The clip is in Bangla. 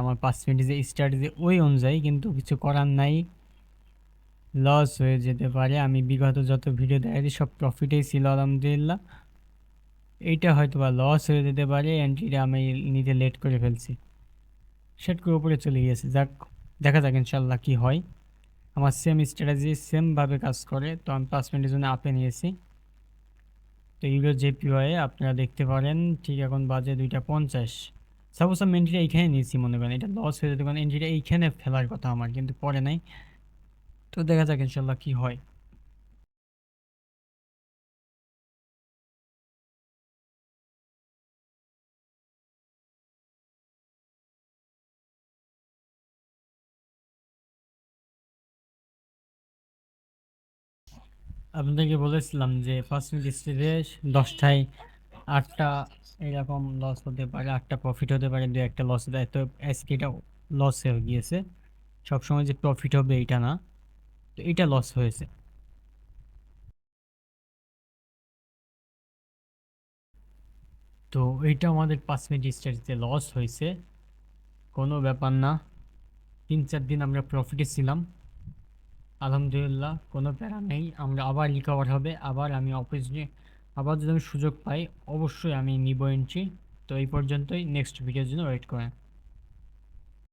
আমার পার্সেন্টেজ স্ট্র্যাটেজি ওই অনুযায়ী, কিন্তু কিছু করার নাই, লস হয়ে যেতে পারে। আমি বিগত যত ভিডিও দেখাচ্ছি সব প্রফিটেই ছিল আলহামদুলিল্লাহ। এইটা হয়তো বা লস হয়ে যেতে পারে, এন্ট্রিটা আমি নিতে লেট করে ফেলছি, সেট করে উপরে চলে গিয়েছে। যাক, দেখা যাক ইনশাল্লাহ কি হয়। আমার সেম স্ট্র্যাটেজি সেমভাবে কাজ করে, তো আমি 5 মিনিটের জন্য আপে নিয়েছি। তো ইউরো জেপিওয়াই আপনারা দেখতে পারেন, ঠিক এখন বাজে 2:50। সাপোজ আমি এন্ট্রিটা এইখানে নিয়েছি, মনে করেন এটা লস হয়ে যেতে পারে, এন্ট্রিটা এইখানে ফেলার কথা আমার, কিন্তু পরে নাই। তো দেখা যাক ইনশাল্লাহ কি হয়। আপনাদেরকে বলেছিলাম যে 5 মিনিট স্টেজে 10টায় 8টা এরকম লস হতে পারে, 8টা প্রফিট হতে পারে, দু একটা লস হতে পারে। তো আজকে এটা লস হয়ে গিয়েছে। সবসময় যে প্রফিট হবে এটা না, তো এটা লস হয়েছে। তো এইটা আমাদের 5 মিনিট স্টেজে লস হয়েছে, কোনো ব্যাপার না। 3-4 দিন আমরা প্রফিটে ছিলাম, আলহামদুলিল্লাহ কোনো প্যারা নেই। আমরা আবার রিকভার হবে, আবার আমি অফিস নিয়ে আবার যদি আমি সুযোগ পাই অবশ্যই আমি নিব এন্ট্রি। তো এই পর্যন্তই, নেক্সট ভিডিওর জন্য ওয়েট করেন।